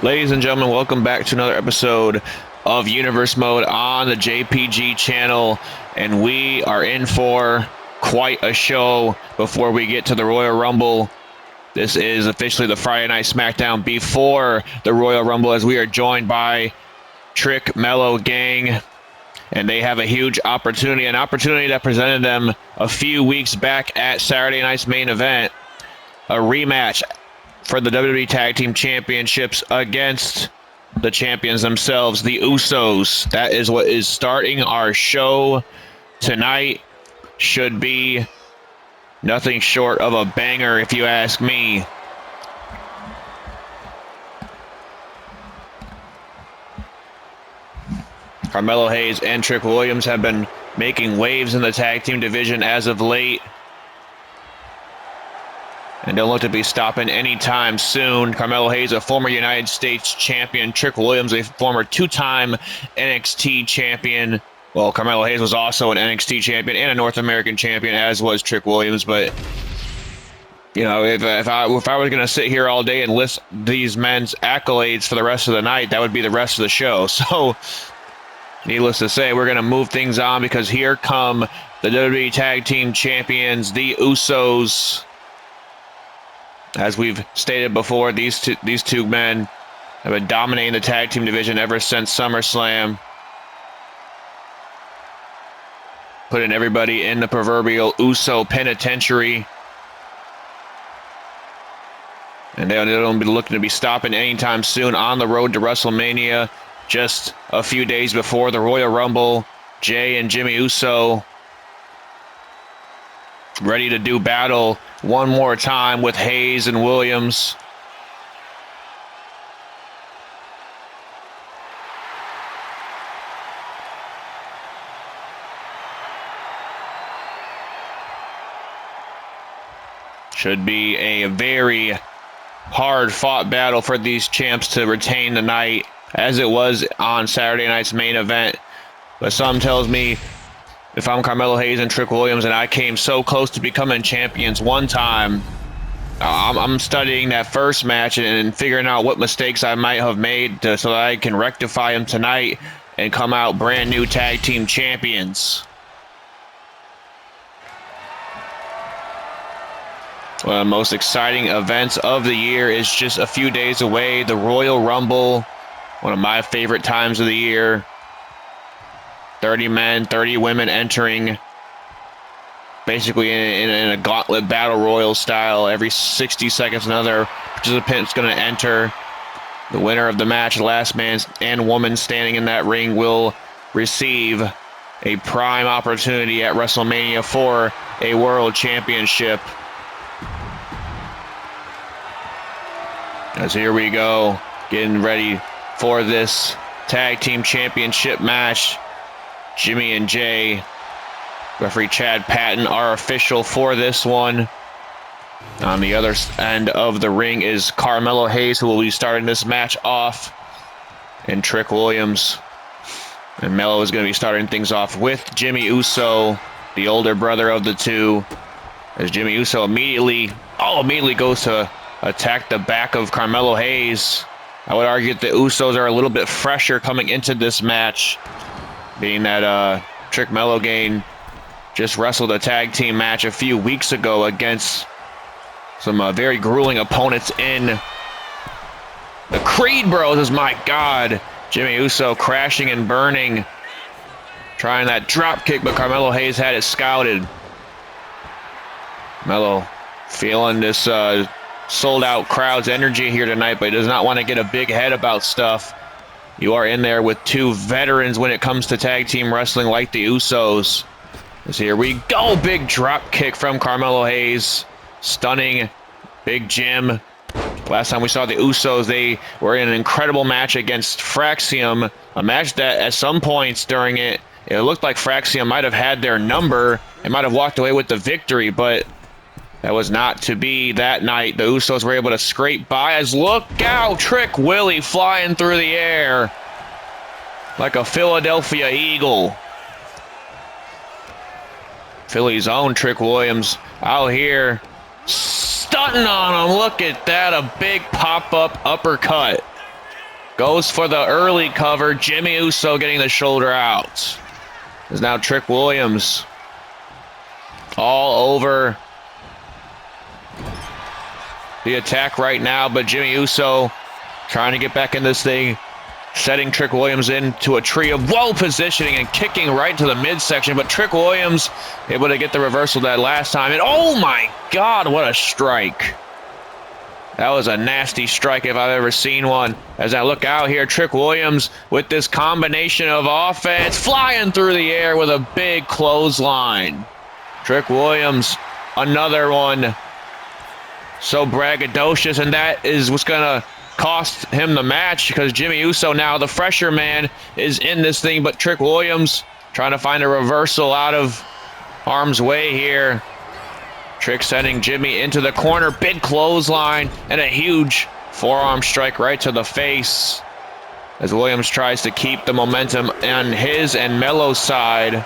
Ladies and gentlemen, welcome back to another episode of Universe Mode on the JPG channel, and we are in for quite a show before we get to the Royal Rumble. This is officially the Friday Night SmackDown before the Royal Rumble, as we are joined by TrickMelo Gang, and they have a huge opportunity, an opportunity that presented them a few weeks back at Saturday Night's main event, a rematch for the WWE Tag Team Championships against the champions themselves, the Usos. That is what is starting our show tonight. Should be nothing short of a banger, if you ask me. Carmelo Hayes and Trick Williams have been making waves in the tag team division as of late, and don't look to be stopping anytime soon. Carmelo Hayes, a former United States champion. Trick Williams, a former two-time NXT champion. Well, Carmelo Hayes was also an NXT champion and a North American champion, as was Trick Williams. But, you know, if I was going to sit here all day and list these men's accolades for the rest of the night, that would be the rest of the show. So, needless to say, we're going to move things on, because here come the WWE Tag Team Champions, the Usos. As we've stated before, these two men have been dominating the tag team division ever since SummerSlam, putting everybody in the proverbial Uso penitentiary. And they don't be looking to be stopping anytime soon on the road to WrestleMania. Just a few days before the Royal Rumble, Jay and Jimmy Uso ready to do battle one more time with Hayes and Williams. Should be a very hard-fought battle for these champs to retain tonight, as it was on Saturday night's main event. But something tells me, if I'm Carmelo Hayes and Trick Williams and I came so close to becoming champions one time, I'm studying that first match and figuring out what mistakes I might have made so that I can rectify them tonight and come out brand new tag team champions. One of the most exciting events of the year is just a few days away. The Royal Rumble, one of my favorite times of the year. 30 men, 30 women entering, basically in a gauntlet battle royal style. Every 60 seconds, another participant is going to enter. The winner of the match, last man and woman standing in that ring, will receive a prime opportunity at WrestleMania for a world championship. As here we go, getting ready for this tag team championship match. Jimmy and Jay, referee Chad Patton, are official for this one. On the other end of the ring is Carmelo Hayes, who will be starting this match off, and Trick Williams. And Melo is going to be starting things off with Jimmy Uso, the older brother of the two, as Jimmy Uso immediately goes to attack the back of Carmelo Hayes. I would argue that the Usos are a little bit fresher coming into this match, being that TrickMelo Gang just wrestled a tag team match a few weeks ago against some very grueling opponents in the Creed Bros. My God, Jimmy Uso crashing and burning, trying that drop kick, but Carmelo Hayes had it scouted. Melo feeling this sold-out crowd's energy here tonight, but he does not want to get a big head about stuff. You are in there with two veterans when it comes to tag team wrestling, like the Usos. As here we go, big drop kick from Carmelo Hayes, stunning Big Jim. Last time we saw the Usos, they were in an incredible match against Fraxium, a match that at some points during it looked like Fraxium might have had their number and might have walked away with the victory, but that was not to be that night. The Usos were able to scrape by, as look out, Trick Willie flying through the air like a Philadelphia Eagle. Philly's own Trick Williams out here stunting on him. Look at that, a big pop-up uppercut. Goes for the early cover. Jimmy Uso getting the shoulder out. Is now Trick Williams all over the attack right now, but Jimmy Uso trying to get back in this thing, setting Trick Williams into a tree of woe positioning and kicking right to the midsection, but Trick Williams able to get the reversal that last time, and oh my God, what a strike. That was a nasty strike if I've ever seen one. As I look out here, Trick Williams with this combination of offense, flying through the air with a big clothesline. Trick Williams, another one. So braggadocious, and that is what's going to cost him the match, because Jimmy Uso now, the fresher man, is in this thing, but Trick Williams trying to find a reversal out of harm's way here. Trick sending Jimmy into the corner, big clothesline, and a huge forearm strike right to the face as Williams tries to keep the momentum on his and Melo's side.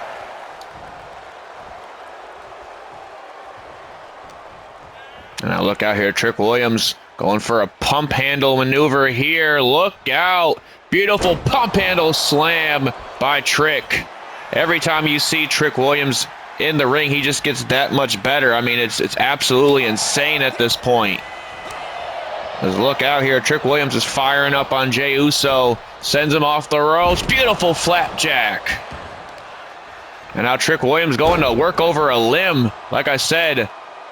And now look out here, Trick Williams going for a pump handle maneuver here. Look out. Beautiful pump handle slam by Trick. Every time you see Trick Williams in the ring, he just gets that much better. I mean, it's absolutely insane at this point. Let's look out here. Trick Williams is firing up on Jey Uso. Sends him off the ropes. Beautiful flapjack. And now Trick Williams going to work over a limb. Like I said,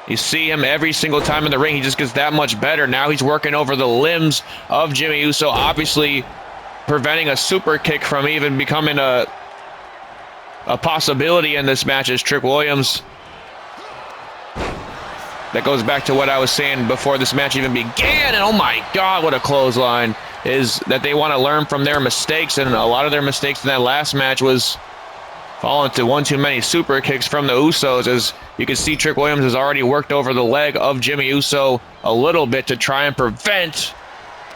you see him every single time in the ring. He just gets that much better. Now he's working over the limbs of Jimmy Uso, obviously preventing a super kick from even becoming a possibility in this match as Trick Williams. That goes back to what I was saying before this match even began. And oh my God, what a clothesline. Is that they want to learn from their mistakes. And a lot of their mistakes in that last match was falling to one too many super kicks from the Usos. As you can see, Trick Williams has already worked over the leg of Jimmy Uso a little bit to try and prevent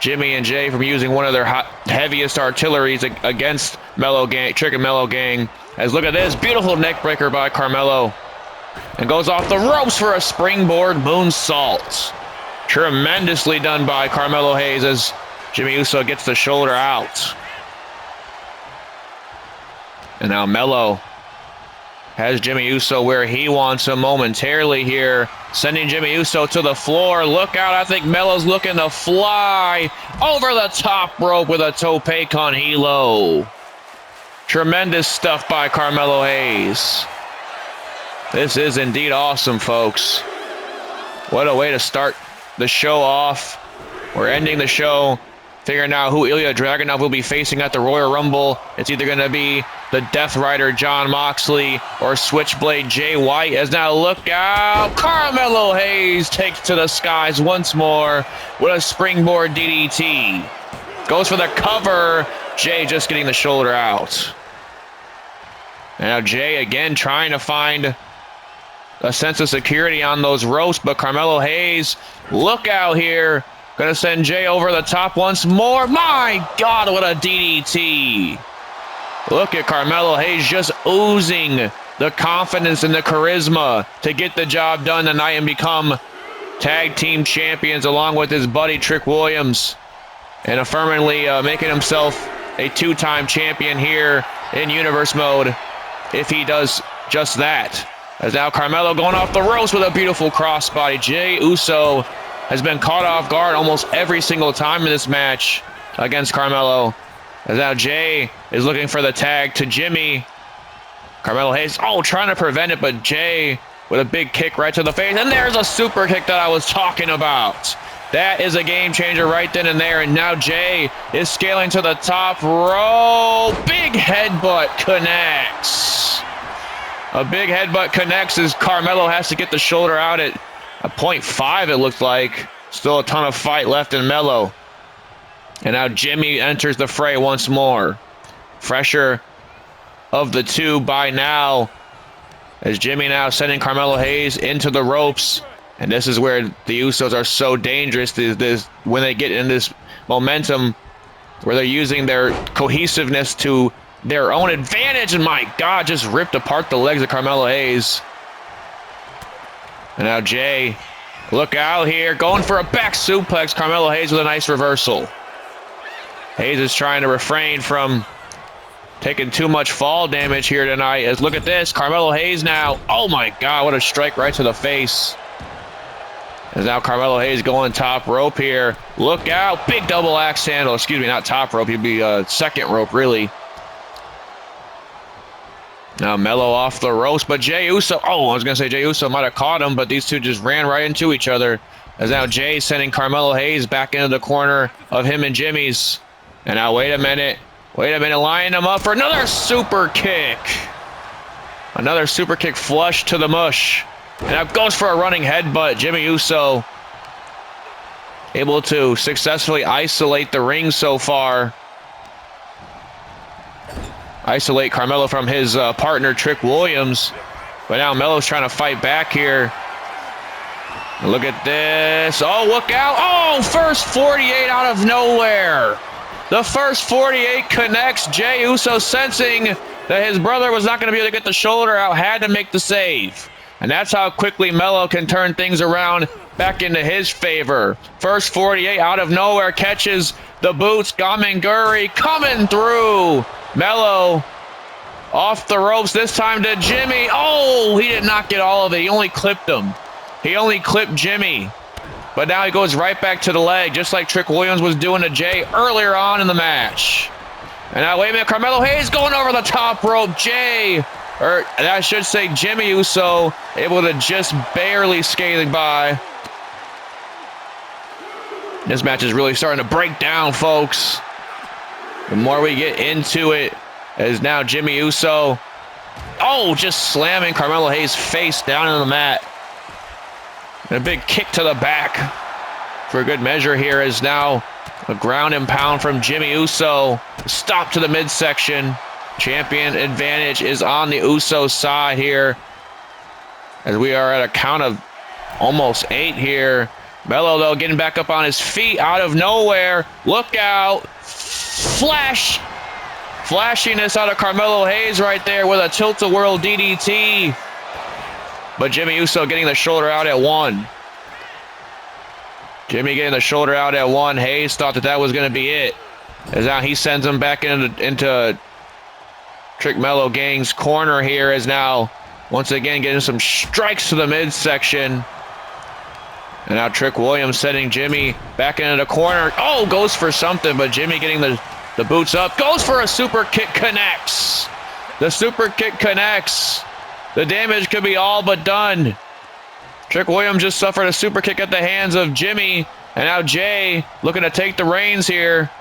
Jimmy and Jay from using one of their heaviest artilleries against TrickMelo Gang. As look at this, beautiful neck breaker by Carmelo. And goes off the ropes for a springboard moonsault. Tremendously done by Carmelo Hayes as Jimmy Uso gets the shoulder out. And now Melo has Jimmy Uso where he wants him momentarily here. Sending Jimmy Uso to the floor. Look out, I think Melo's looking to fly over the top rope with a tope con hilo. Tremendous stuff by Carmelo Hayes. This is indeed awesome, folks. What a way to start the show off. We're ending the show figuring out who Ilya Dragunov will be facing at the Royal Rumble. It's either going to be the Death Rider Jon Moxley or Switchblade Jay White. As now look out, Carmelo Hayes takes to the skies once more with a springboard DDT. Goes for the cover. Jay just getting the shoulder out. And now Jay again trying to find a sense of security on those ropes, but Carmelo Hayes, look out here. Gonna send Jay over the top once more. My God, what a DDT. Look at Carmelo Hayes just oozing the confidence and the charisma to get the job done tonight and become tag team champions along with his buddy Trick Williams, and affirmatively making himself a two-time champion here in Universe Mode if he does just that. As now Carmelo going off the ropes with a beautiful crossbody. Jey Uso has been caught off guard almost every single time in this match against Carmelo. As now Jay is looking for the tag to Jimmy. Carmelo Hayes, trying to prevent it, but Jay with a big kick right to the face. And there's a super kick that I was talking about. That is a game changer right then and there. And now Jay is scaling to the top rope. Big headbutt connects. A big headbutt connects as Carmelo has to get the shoulder out at a 0.5, it looked like. Still a ton of fight left in Melo. And now Jimmy enters the fray once more. Fresher of the two by now. As Jimmy now sending Carmelo Hayes into the ropes. And this is where the Usos are so dangerous. When they get in this momentum where they're using their cohesiveness to their own advantage. And my God, just ripped apart the legs of Carmelo Hayes. And now Jay, look out here, going for a back suplex. Carmelo Hayes with a nice reversal. Hayes is trying to refrain from taking too much fall damage here tonight. As look at this, Carmelo Hayes now. Oh my God, what a strike right to the face. As now Carmelo Hayes going top rope here. Look out, big double axe handle. Excuse me, not top rope. He'd be second rope, really. Now Melo off the ropes, but Jey Uso. Oh, I was going to say Jey Uso might have caught him, but these two just ran right into each other. As now Jey sending Carmelo Hayes back into the corner of him and Jimmy's. And now wait a minute, lining him up for another super kick. Another super kick flush to the mush. And now goes for a running headbutt. Jimmy Uso able to successfully isolate the ring so far. Isolate Carmelo from his partner, Trick Williams. But now Melo's trying to fight back here. Look at this. Oh, look out. Oh, first 48 out of nowhere. The first 48 connects. Jey Uso, sensing that his brother was not going to be able to get the shoulder out, had to make the save. And that's how quickly Melo can turn things around back into his favor. First 48 out of nowhere, catches the boots. Gamenguri coming through. Melo off the ropes, this time to Jimmy. Oh, he did not get all of it. He only clipped him. He only clipped Jimmy. But now he goes right back to the leg, just like Trick Williams was doing to Jey earlier on in the match. And now, wait a minute, Carmelo Hayes going over the top rope. Or I should say Jimmy Uso, able to just barely skating by. This match is really starting to break down, folks. The more we get into it, as now Jimmy Uso, oh, just slamming Carmelo Hayes' face down on the mat. And a big kick to the back for a good measure here, is now a ground and pound from Jimmy Uso. Stop to the midsection. Champion advantage is on the Uso side here, as we are at a count of almost 8 here. Melo, though, getting back up on his feet out of nowhere. Look out. Flashiness out of Carmelo Hayes right there with a tilt-a-whirl DDT. But Jimmy Uso getting the shoulder out at 1. Jimmy getting the shoulder out at 1. Hayes thought that was going to be it, as now he sends him back into TrickMelo Gang's corner here, as now once again getting some strikes to the midsection. And now Trick Williams sending Jimmy back into the corner. Oh, goes for something, but Jimmy getting the boots up. Goes for a super kick, connects. The super kick connects. The damage could be all but done. Trick Williams just suffered a super kick at the hands of Jimmy. And now Jey looking to take the reins here.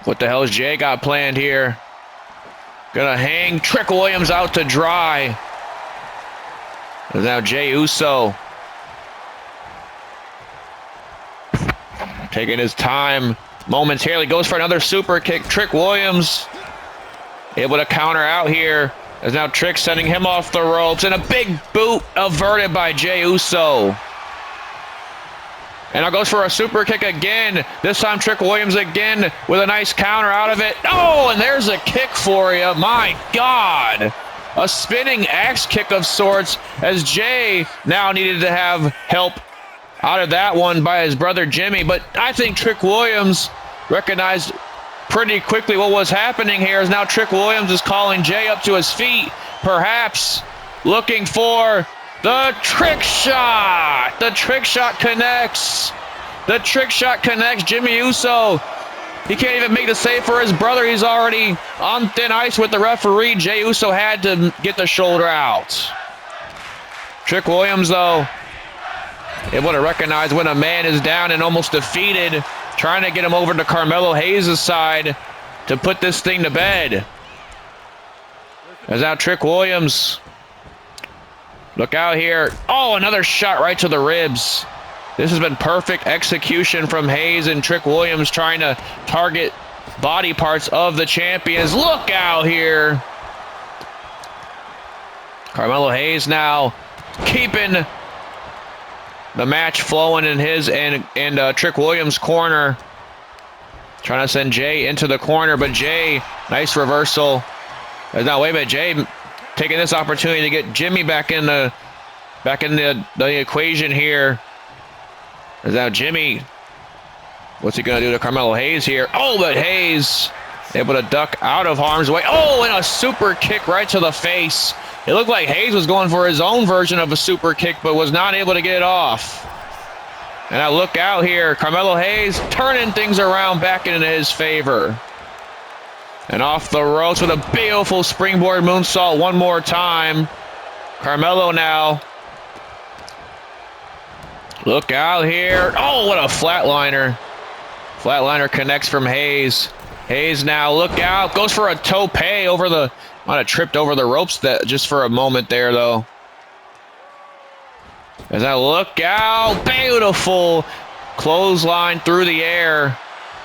What the hell has Jey got planned here? Gonna hang Trick Williams out to dry. And now Jey Uso taking his time momentarily, goes for another super kick. Trick Williams able to counter out here, as now Trick sending him off the ropes, and a big boot averted by Jey Uso. And now goes for a super kick again. This time Trick Williams again with a nice counter out of it. Oh, and there's a kick for you. My God. A spinning axe kick of sorts, as Jey now needed to have help out of that one by his brother Jimmy. But I think Trick Williams recognized pretty quickly what was happening here, as now Trick Williams is calling Jey up to his feet, perhaps looking for the trick shot. The trick shot connects. The trick shot connects. Jimmy Uso, he can't even make the save for his brother. He's already on thin ice with the referee. Jey Uso had to get the shoulder out. Trick Williams, though, able to recognize when a man is down and almost defeated, trying to get him over to Carmelo Hayes' side to put this thing to bed. As now Trick Williams, look out here. Oh, another shot right to the ribs. This has been perfect execution from Hayes and Trick Williams, trying to target body parts of the champions. Look out here. Carmelo Hayes now keeping the match flowing in his and Trick Williams' corner. Trying to send Jey into the corner, but Jey, nice reversal. Now, wait a minute, Jey taking this opportunity to get Jimmy back in the equation here. As now Jimmy What's he going to do to Carmelo Hayes here? Oh, but Hayes able to duck out of harm's way. Oh, and a super kick right to the face. It looked like Hayes was going for his own version of a super kick, but was not able to get it off. And now look out here. Carmelo Hayes turning things around back into his favor. And off the ropes with a beautiful springboard moonsault one more time. Carmelo now. Look out here. Oh, what a flatliner. Flatliner connects from Hayes. Hayes now, look out. Goes for a tope over the... Might have tripped over the ropes that just for a moment there, though. As I look out. Beautiful clothesline through the air.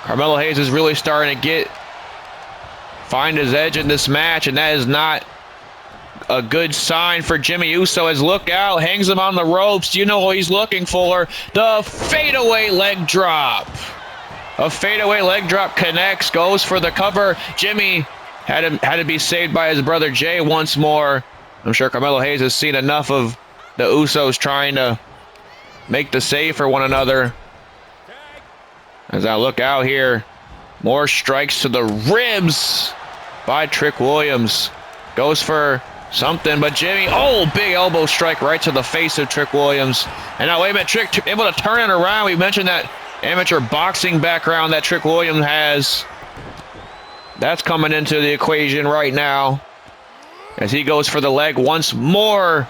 Carmelo Hayes is really starting to find his edge in this match, and that is not a good sign for Jimmy Uso. As look out, hangs him on the ropes. Do you know what he's looking for? The fadeaway leg drop. A fadeaway leg drop connects, goes for the cover. Jimmy had to be saved by his brother Jay once more. I'm sure Carmelo Hayes has seen enough of the Usos trying to make the save for one another. As I look out here, more strikes to the ribs by Trick Williams. Goes for something, but Jimmy, oh, big elbow strike right to the face of Trick Williams. And now, wait a minute, Trick able to turn it around. We mentioned that amateur boxing background that Trick Williams has. That's coming into the equation right now. As he goes for the leg once more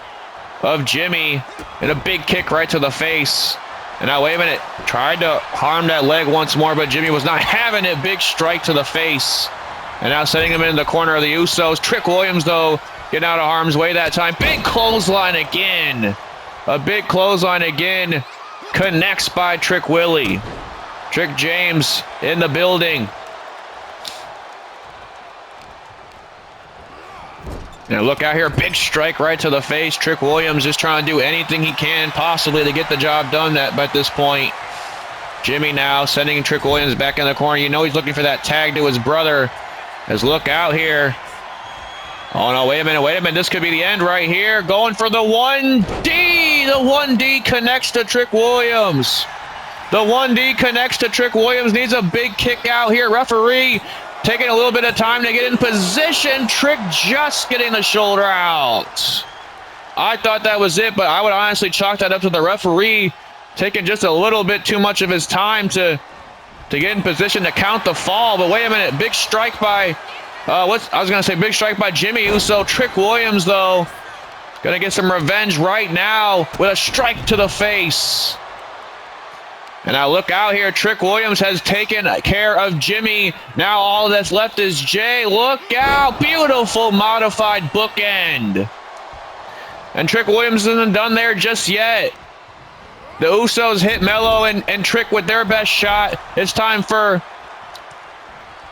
of Jimmy. And a big kick right to the face. And now, wait a minute. Tried to harm that leg once more, but Jimmy was not having it. Big strike to the face. And now setting him in the corner of the Usos. Trick Williams, though, getting out of harm's way that time. Big clothesline again. A big clothesline again. Connects by Trick Willie. Trick James in the building. Now look out here, big strike right to the face. Trick Williams just trying to do anything he can possibly to get the job done at this point. Jimmy now sending Trick Williams back in the corner. You know he's looking for that tag to his brother. As look out here. Oh no, wait a minute. This could be the end right here. Going for the 1D. The 1D connects to Trick Williams. The 1D connects to Trick Williams. Needs a big kick out here. Referee taking a little bit of time to get in position. Trick just getting the shoulder out. I thought that was it, but I would honestly chalk that up to the referee taking just a little bit too much of his time to get in position to count the fall. But wait a minute, big strike by big strike by Jimmy Uso. Trick Williams, though, gonna get some revenge right now with a strike to the face. And now look out here. Trick Williams has taken care of Jimmy. Now all that's left is Jay. Look out. Beautiful modified bookend. And Trick Williams isn't done there just yet. The Usos hit Melo and Trick with their best shot. It's time for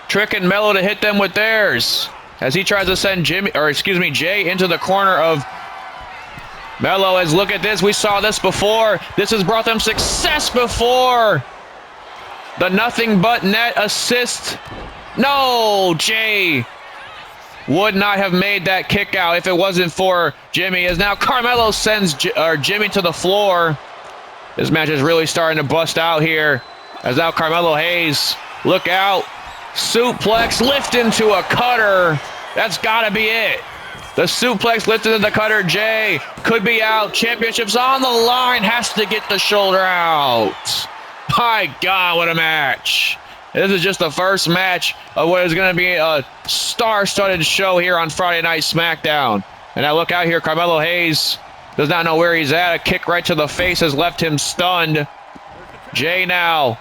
Trick and Melo to hit them with theirs. As he tries to send Jay into the corner of Melo. As look at this, we saw this before. This has brought them success before. The nothing but net assist. No, Jay would not have made that kick out if it wasn't for Jimmy. As now Carmelo sends Jimmy to the floor. This match is really starting to bust out here. As now Carmelo Hayes, look out. Suplex, lift into a cutter. That's got to be it. The suplex lifted into the cutter. Jay could be out. Championship's on the line. Has to get the shoulder out. My God, what a match. This is just the first match of what is going to be a star-studded show here on Friday Night SmackDown. And now look out here. Carmelo Hayes does not know where he's at. A kick right to the face has left him stunned. Jay now.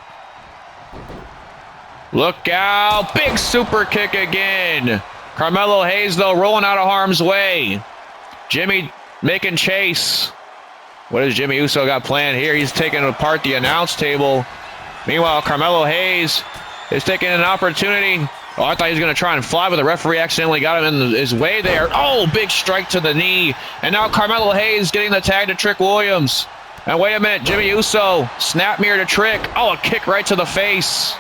Look out. Big super kick again. Carmelo Hayes, though, rolling out of harm's way. Jimmy making chase. What does Jimmy Uso got planned here? He's taking apart the announce table. Meanwhile, Carmelo Hayes is taking an opportunity. Oh, I thought he was going to try and fly, but the referee accidentally got him in his way there. Oh, big strike to the knee. And now Carmelo Hayes getting the tag to Trick Williams. And wait a minute, Jimmy Uso, snap mirror to Trick. Oh, a kick right to the face.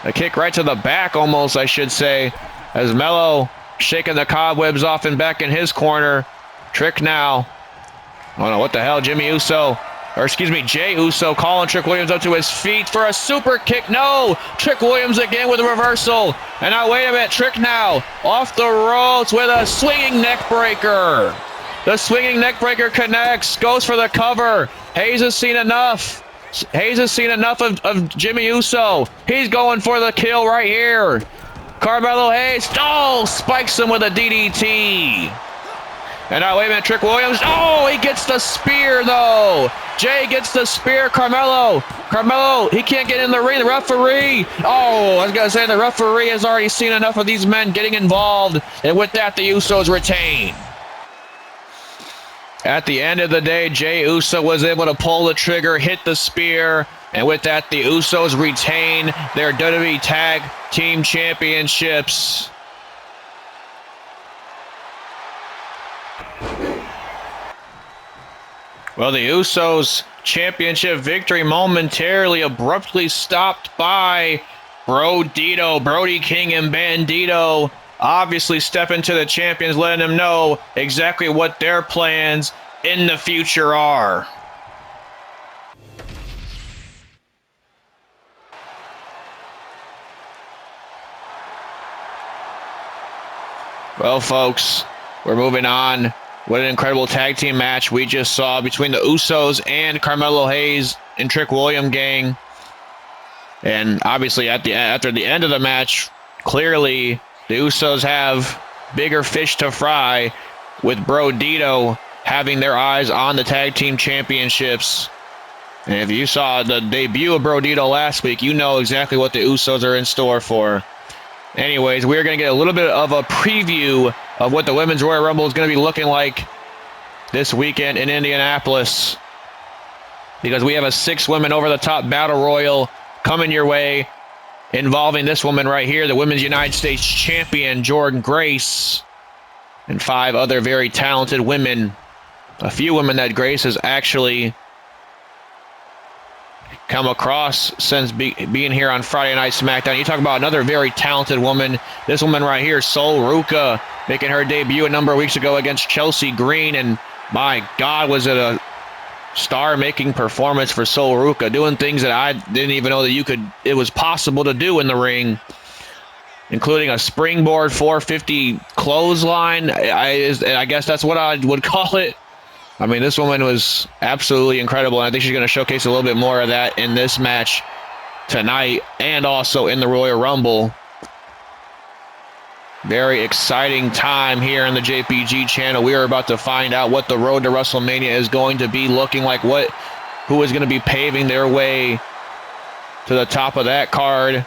A kick right to the back almost, I should say. As Melo shaking the cobwebs off and back in his corner. Trick now. Oh no, what the hell? Jimmy Uso or excuse me, Jey Uso calling Trick Williams up to his feet for a super kick. No, Trick Williams again with a reversal. And now wait a minute, Trick now off the ropes with a swinging neck breaker. The swinging neck breaker connects, goes for the cover. Hayes has seen enough. Hayes has seen enough of Jimmy Uso. He's going for the kill right here. Carmelo Hayes, oh, spikes him with a DDT. And now, wait a minute, Trick Williams. Oh, he gets the spear, though. Jey gets the spear. Carmelo, he can't get in the ring. The referee. Oh, I was going to say, the referee has already seen enough of these men getting involved. And with that, the Usos retain. At the end of the day, Jey Uso was able to pull the trigger, hit the spear. And with that, the Usos retain their WWE Tag Team Championships. Well, the Usos' championship victory momentarily abruptly stopped by Brody King and Bandito. Obviously stepping to the champions, letting them know exactly what their plans in the future are. Well, folks, we're moving on. What an incredible tag team match we just saw between the Usos and Carmelo Hayes and Trick William Gang. And obviously after the end of the match, clearly the Usos have bigger fish to fry, with Brodito having their eyes on the tag team championships. And if you saw the debut of Brodito last week, you know exactly what the Usos are in store for. Anyways, we're going to get a little bit of a preview of what the Women's Royal Rumble is going to be looking like this weekend in Indianapolis, because we have a 6 women over the top battle royal coming your way, involving this woman right here, the Women's United States Champion, Jordynne Grace, and 5 other very talented women. A few women that Grace has actually come across since being here on Friday Night SmackDown. You talk about another very talented woman. This woman right here, Sol Ruca, making her debut a number of weeks ago against Chelsea Green. And my God, was it a star-making performance for Sol Ruca, doing things that I didn't even know that it was possible to do in the ring, including a springboard 450 clothesline. I guess that's what I would call it. I mean, this woman was absolutely incredible, and I think she's going to showcase a little bit more of that in this match tonight and also in the Royal Rumble. Very exciting time here in the JPG channel. We are about to find out what the road to WrestleMania is going to be looking like, who is going to be paving their way to the top of that card,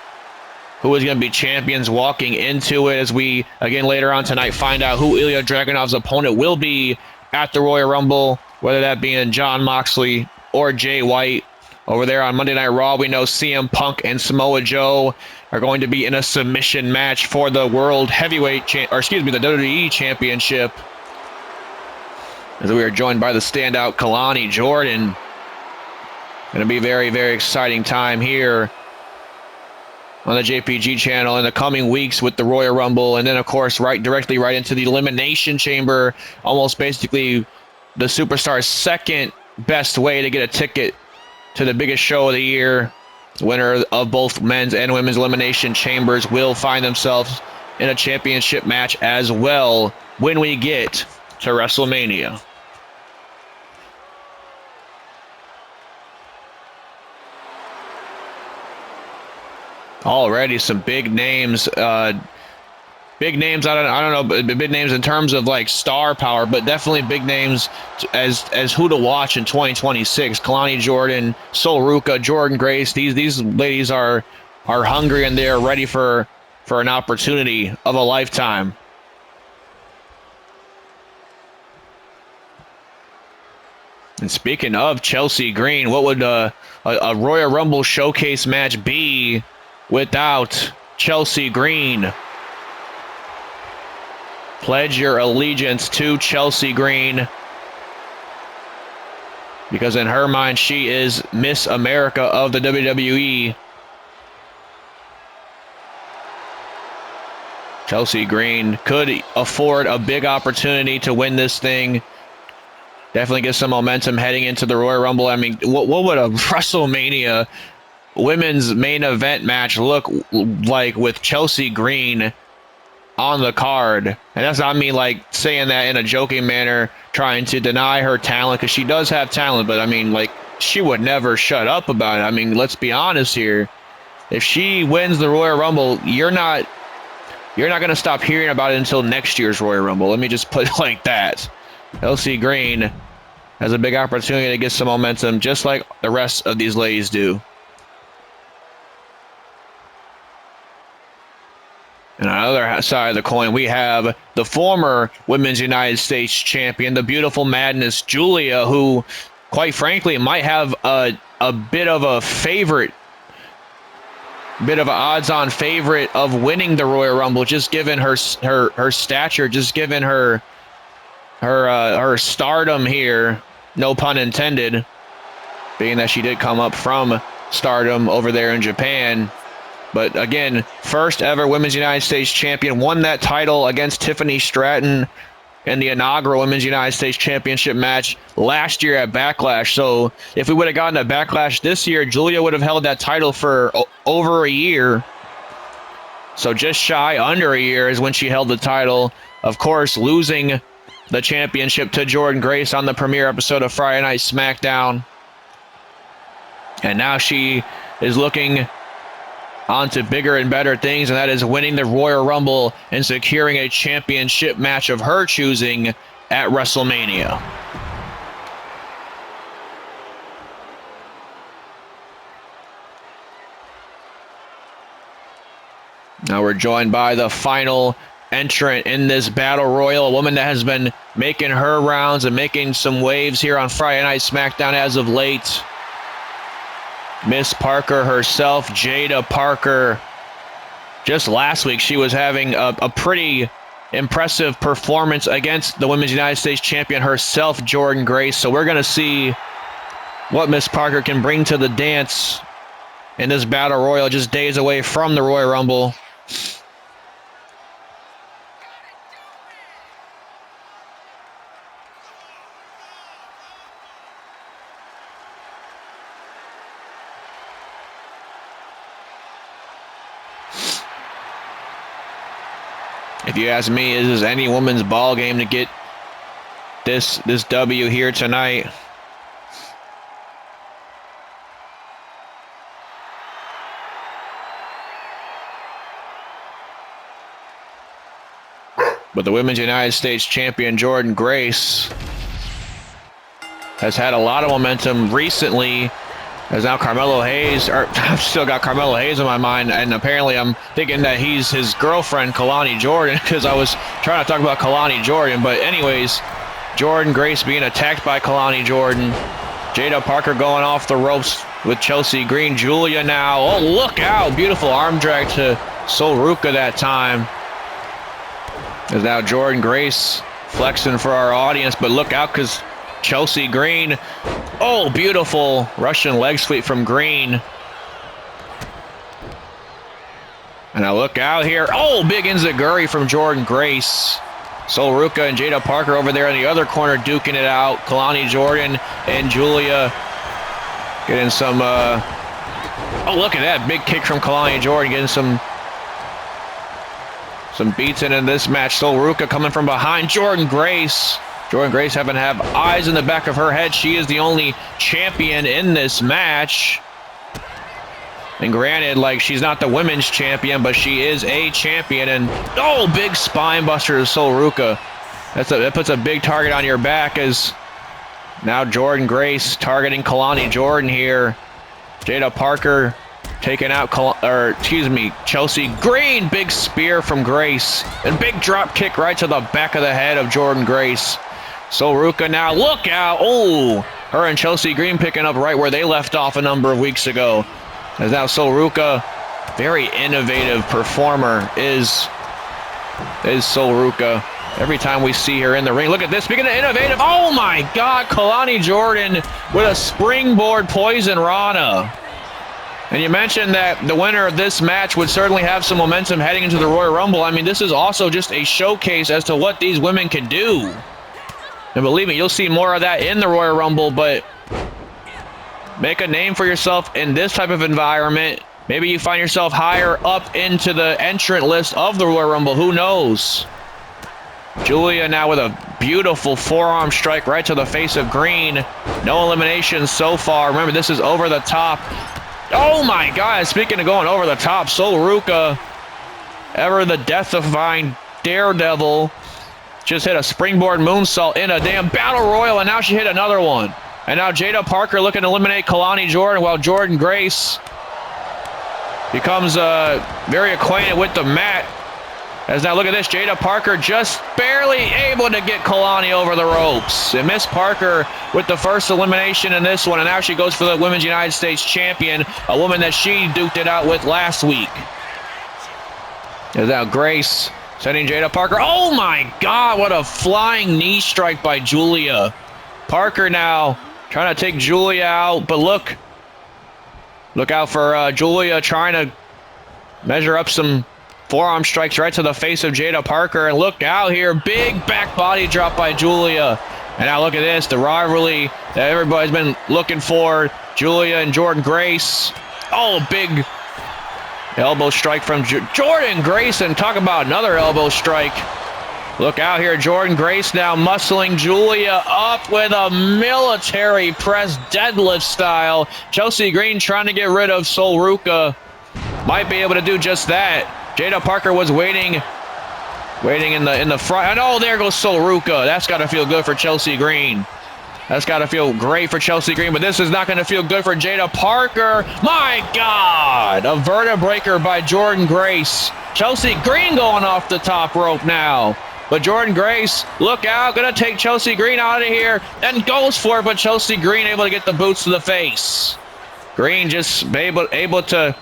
who is going to be champions walking into it, as we, again, later on tonight find out who Ilya Dragunov's opponent will be at the Royal Rumble, whether that being Jon Moxley or Jay White. Over there on Monday Night Raw, we know CM Punk and Samoa Joe are going to be in a submission match for the World Heavyweight, the WWE Championship, as we are joined by the standout Kalani Jordan. Going to be a very, very exciting time here on the JPG channel in the coming weeks with the Royal Rumble, and then of course directly right into the Elimination Chamber, almost basically the superstar's second best way to get a ticket to the biggest show of the year. The winner of both men's and women's Elimination Chambers will find themselves in a championship match as well when we get to WrestleMania. Already some big names. I don't know, big names in terms of like star power, but definitely big names as who to watch in 2026. Kalani Jordan, Sol Ruca, Jordynne Grace. These ladies are hungry, and they're ready for an opportunity of a lifetime. And speaking of Chelsea Green, what would a Royal Rumble showcase match be without Chelsea Green? Pledge your allegiance to Chelsea Green, because in her mind, she is Miss America of the WWE. Chelsea Green could afford a big opportunity to win this thing Definitely get some momentum heading into the Royal Rumble. I mean, what would a WrestleMania women's main event match look like with Chelsea Green on the card? And that's not me like saying that in a joking manner, trying to deny her talent, because she does have talent, but I mean, like, she would never shut up about it. I mean, let's be honest here. If she wins the Royal Rumble, you're not going to stop hearing about it until next year's Royal Rumble. Let me just put it like that. Chelsea Green has a big opportunity to get some momentum, just like the rest of these ladies do. And on the other side of the coin, we have the former Women's United States Champion, the beautiful Madness, Julia, who, quite frankly, might have a bit of a favorite, bit of an odds-on favorite of winning the Royal Rumble, just given her stature, just given her stardom here, no pun intended, being that she did come up from stardom over there in Japan. But again, first ever Women's United States Champion, won that title against Tiffany Stratton in the inaugural Women's United States Championship match last year at Backlash. So if we would have gotten a Backlash this year, Julia would have held that title for over a year. So just shy, under a year is when she held the title. Of course, losing the championship to Jordynne Grace on the premiere episode of Friday Night SmackDown. And now she is looking on to bigger and better things, and that is winning the Royal Rumble and securing a championship match of her choosing at WrestleMania. Now we're joined by the final entrant in this battle royal, a woman that has been making her rounds and making some waves here on Friday Night SmackDown as of late. Miss Parker herself, Jada Parker. Just last week, she was having a pretty impressive performance against the Women's United States Champion herself, Jordynne Grace. So we're going to see what Miss Parker can bring to the dance in this battle royal, just days away from the Royal Rumble. If you ask me, this is any woman's ball game to get this W here tonight. But the Women's United States Champion Jordynne Grace has had a lot of momentum recently. As now Carmelo Hayes, I've still got Carmelo Hayes in my mind, and apparently I'm thinking that he's his girlfriend, Kalani Jordan, because I was trying to talk about Kalani Jordan. But anyways, Jordynne Grace being attacked by Kalani Jordan. Jada Parker going off the ropes with Chelsea Green. Julia now, oh, look out, beautiful arm drag to Sol Ruca that time. As now Jordynne Grace flexing for our audience, but look out, because Chelsea Green, oh, beautiful Russian leg sweep from Green. And now look out here. Oh, big enziguri from Jordynne Grace. Sol Ruca and Jada Parker over there in the other corner duking it out. Kalani Jordan and Julia getting some, oh, look at that. Big kick from Kalani Jordan, getting some beats in this match. Sol Ruca coming from behind Jordynne Grace. Jordynne Grace having to have eyes in the back of her head. She is the only champion in this match. And granted, like, she's not the women's champion, but she is a champion. And, oh, big spine buster to Sol Ruca. That puts a big target on your back, as now Jordynne Grace targeting Kalani Jordan here. Jada Parker taking out, Chelsea Green. Big spear from Grace. And big drop kick right to the back of the head of Jordynne Grace. Sol Ruca now, look out. Oh, her and Chelsea Green picking up right where they left off a number of weeks ago. As now Sol Ruca, very innovative performer is Sol Ruca. Every time we see her in the ring, look at this. Speaking of innovative, oh my God, Kalani Jordan with a springboard poison Rana. And you mentioned that the winner of this match would certainly have some momentum heading into the Royal Rumble. I mean, this is also just a showcase as to what these women can do. And believe me, you'll see more of that in the Royal Rumble, but make a name for yourself in this type of environment. Maybe you find yourself higher up into the entrant list of the Royal Rumble. Who knows? Julia now with a beautiful forearm strike right to the face of Green. No eliminations so far. Remember, this is over the top. Oh my God, speaking of going over the top, Sol Ruca, ever the death-defying daredevil, just hit a springboard moonsault in a damn battle royal, and now she hit another one. And now Jada Parker looking to eliminate Kalani Jordan, while Jordan Grace becomes very acquainted with the mat. As now look at this, Jada Parker just barely able to get Kalani over the ropes. And Miss Parker with the first elimination in this one, and now she goes for the Women's United States Champion, a woman that she duked it out with last week. As now Grace sending Jada Parker. Oh my God, what a flying knee strike by Julia. Parker now trying to take Julia out, but look out for Julia trying to measure up some forearm strikes right to the face of Jada Parker. And look out here, big back body drop by Julia. And now look at this, the rivalry that everybody's been looking for. Julia and Jordan Grace. Oh, big elbow strike from Jordan Grace, and talk about another elbow strike. Look out here, Jordan Grace now muscling Julia up with a military press deadlift style. Chelsea Green trying to get rid of Sol Ruca. Might be able to do just that. Jada Parker was waiting in the front. And oh, there goes Sol Ruca. That's got to feel good for Chelsea Green. That's got to feel great for Chelsea Green, but this is not going to feel good for Jada Parker. My God! A vertebreaker by Jordan Grace. Chelsea Green going off the top rope now. But Jordan Grace, look out, going to take Chelsea Green out of here, and goes for it, but Chelsea Green able to get the boots to the face. Green just able to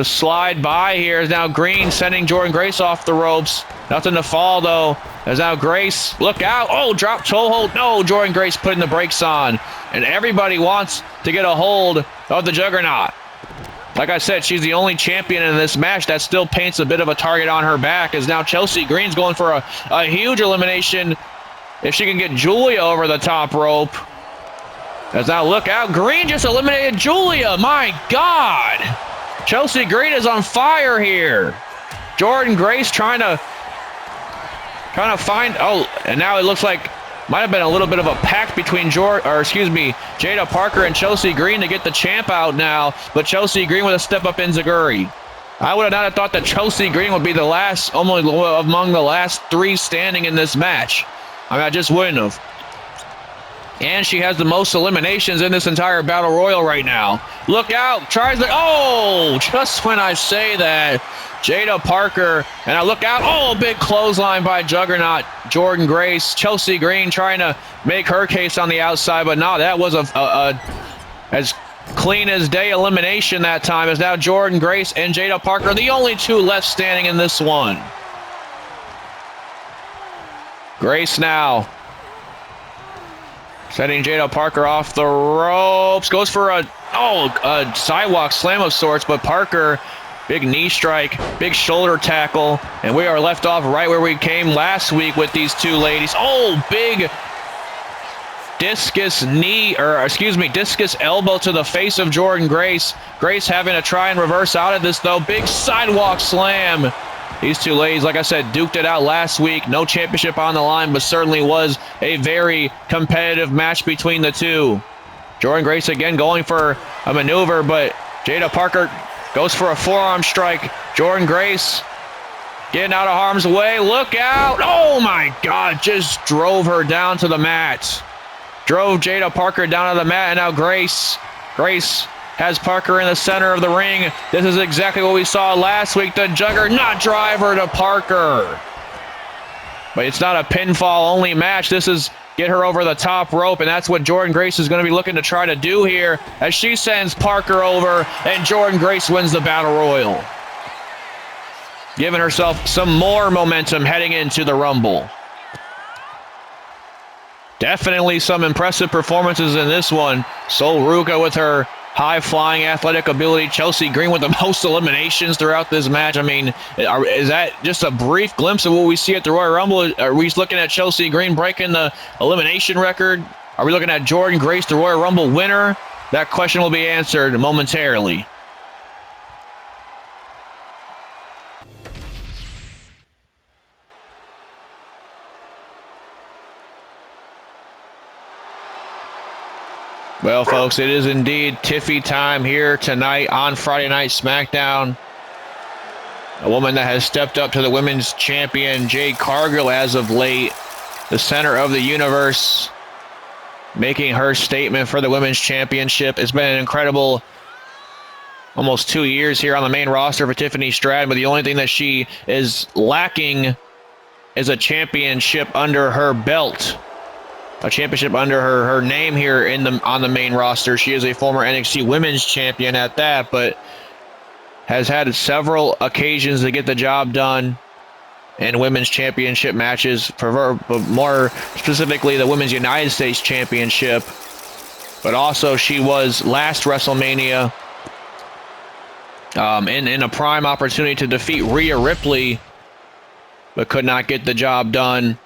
slide by here. Is now Green sending Jordan Grace off the ropes. Nothing to fall, though. As now Grace, look out. Oh, drop toe hold. No, Jordan Grace putting the brakes on. And everybody wants to get a hold of the Juggernaut. Like I said, she's the only champion in this match that still paints a bit of a target on her back. As now Chelsea Green's going for a huge elimination if she can get Julia over the top rope. As now look out. Green just eliminated Julia. My God. Chelsea Green is on fire here. Jordan Grace trying to find, and now it looks like might have been a little bit of a pact between Jada Parker and Chelsea Green to get the champ out now, but Chelsea Green with a step up enziguri. I would have not have thought that Chelsea Green would be among the last three standing in this match. I mean, I just wouldn't have. And she has the most eliminations in this entire Battle Royal right now. Look out. Tries to... Oh, just when I say that, Jada Parker. And I look out. Oh, big clothesline by Juggernaut Jordan Grace. Chelsea Green trying to make her case on the outside. But no, that was a as clean as day elimination that time. As now Jordan Grace and Jada Parker, the only two left standing in this one. Grace now setting Jada Parker off the ropes. Goes for a sidewalk slam of sorts, but Parker, big knee strike, big shoulder tackle, and we are left off right where we came last week with these two ladies. Oh, big discus elbow to the face of Jordan Grace. Grace having to try and reverse out of this, though. Big sidewalk slam. These two ladies, like I said, duked it out last week. No championship on the line, but certainly was a very competitive match between the two. Jordan Grace again going for a maneuver, but Jada Parker goes for a forearm strike. Jordan Grace getting out of harm's way. Look out. Oh, my God. Just drove her down to the mat. Drove Jada Parker down to the mat, and now Grace has Parker in the center of the ring. This is exactly what we saw last week. The Juggernaut driver to Parker. But it's not a pinfall-only match. This is get her over the top rope, and that's what Jordan Grace is going to be looking to try to do here as she sends Parker over, and Jordan Grace wins the Battle Royal, giving herself some more momentum heading into the Rumble. Definitely some impressive performances in this one. Sol Ruca with her high-flying athletic ability. Chelsea Green with the most eliminations throughout this match. I mean, is that just a brief glimpse of what we see at the Royal Rumble? Are we looking at Chelsea Green breaking the elimination record? Are we looking at Jordynne Grace, the Royal Rumble winner? That question will be answered momentarily. Well, folks, it is indeed Tiffy time here tonight on Friday Night SmackDown. A woman that has stepped up to the women's champion, Jade Cargill, as of late. The center of the universe, making her statement for the women's championship. It's been an incredible almost 2 years here on the main roster for Tiffany Stratton, but the only thing that she is lacking is a championship under her belt. A championship under her name here on the main roster. She is a former NXT Women's Champion at that, but has had several occasions to get the job done in women's championship matches, but more specifically the Women's United States Championship. But also she was last WrestleMania in a prime opportunity to defeat Rhea Ripley, but could not get the job done.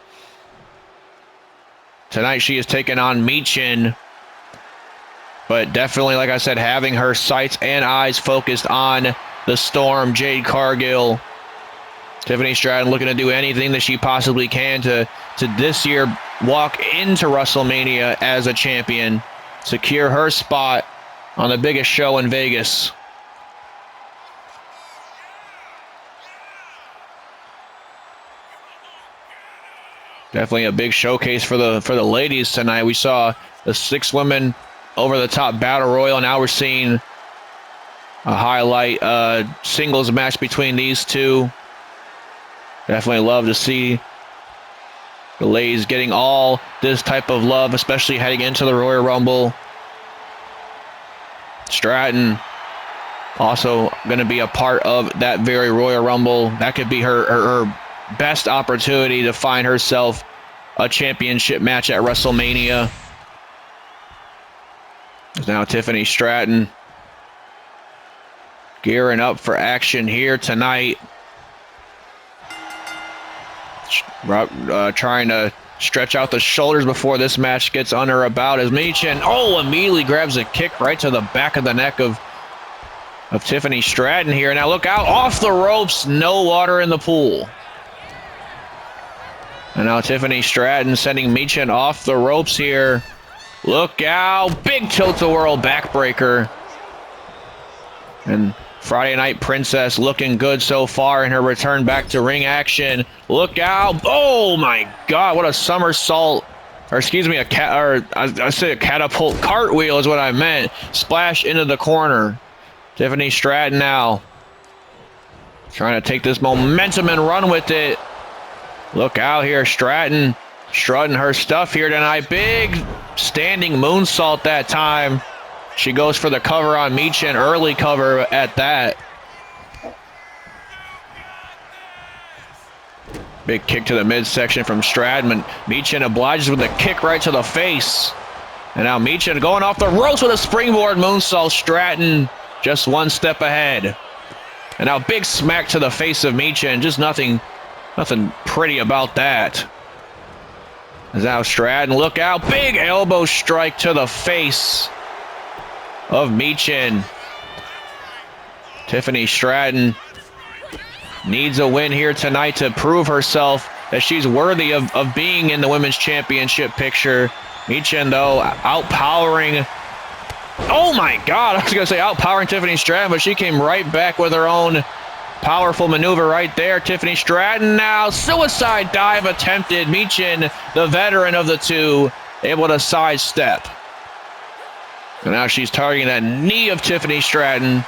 Tonight she is taking on Michin, but definitely, like I said, having her sights and eyes focused on the Storm, Jade Cargill. Tiffany Stratton looking to do anything that she possibly can to this year walk into WrestleMania as a champion, secure her spot on the biggest show in Vegas. Definitely a big showcase for the ladies tonight. We saw the 6 women over the top battle royal. Now we're seeing a highlight singles match between these two. Definitely love to see the ladies getting all this type of love, especially heading into the Royal Rumble. Stratton also going to be a part of that very Royal Rumble. That could be her best opportunity to find herself a championship match at WrestleMania. Now Tiffany Stratton gearing up for action here tonight. Trying to stretch out the shoulders before this match gets under her bout as Michin, immediately grabs a kick right to the back of the neck of Tiffany Stratton here. Now look out, off the ropes, no water in the pool. And now Tiffany Stratton sending Michin off the ropes here. Look out, big tilt-a-whirl backbreaker. And Friday Night Princess looking good so far in her return back to ring action. Look out. Oh my God, what a somersault. Or excuse me, I said a catapult. Cartwheel is what I meant. Splash into the corner. Tiffany Stratton now trying to take this momentum and run with it. Look out here, Stratton strutting her stuff here tonight. Big standing moonsault that time. She goes for the cover on Michin, early cover at that. Big kick to the midsection from Stratton. Michin obliges with a kick right to the face. And now Michin going off the ropes with a springboard moonsault. Stratton just one step ahead. And now big smack to the face of Michin. Just nothing pretty about that. As now Stratton, look out. Big elbow strike to the face of Michin. Tiffany Stratton needs a win here tonight to prove herself that she's worthy of being in the women's championship picture. Michin, though, outpowering. Oh my God, I was going to say outpowering Tiffany Stratton, but she came right back with her own powerful maneuver right there. Tiffany Stratton now, suicide dive attempted. Michin, the veteran of the two, able to sidestep. And now she's targeting that knee of Tiffany Stratton.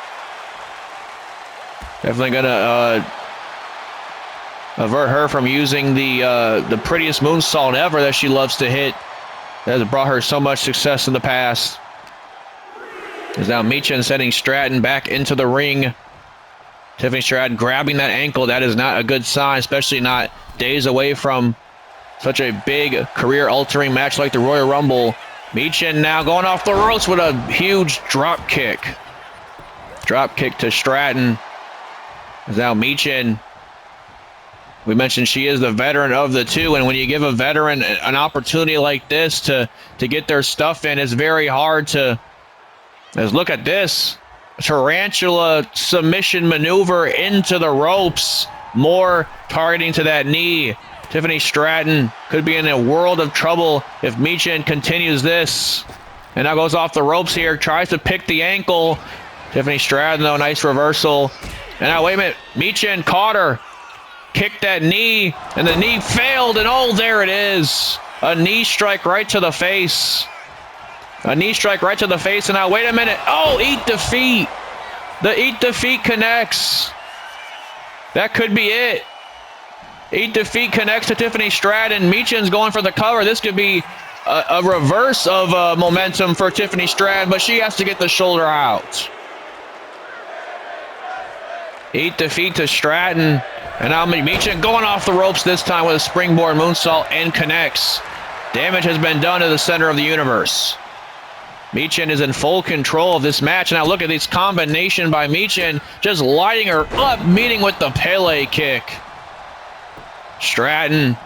Definitely going to avert her from using the prettiest moonsault ever that she loves to hit. That has brought her so much success in the past. As now Michin sending Stratton back into the ring. Tiffany Stratton grabbing that ankle. That is not a good sign, especially not days away from such a big career-altering match like the Royal Rumble. Michin now going off the ropes with a huge drop kick. Drop kick to Stratton. Now Michin, we mentioned she is the veteran of the two, and when you give a veteran an opportunity like this to get their stuff in, it's very hard to, look at this. Tarantula submission maneuver into the ropes. More targeting to that knee. Tiffany Stratton could be in a world of trouble if Michin continues this. And now goes off the ropes here, tries to pick the ankle. Tiffany Stratton, though, nice reversal. And now, wait a minute, Michin caught her. Kicked that knee, and the knee failed, and oh, there it is. A knee strike right to the face. A knee strike right to the face, and now, wait a minute. Oh, eat defeat. The eat defeat connects. That could be it. Eat defeat connects to Tiffany Stratton. Michin's going for the cover. This could be a reverse of momentum for Tiffany Stratton, but she has to get the shoulder out. Eat defeat to Stratton. And now Michin going off the ropes this time with a springboard moonsault and connects. Damage has been done to the center of the universe. Michin is in full control of this match. Now look at this combination by Michin, just lighting her up, meeting with the Pele kick. Stratton,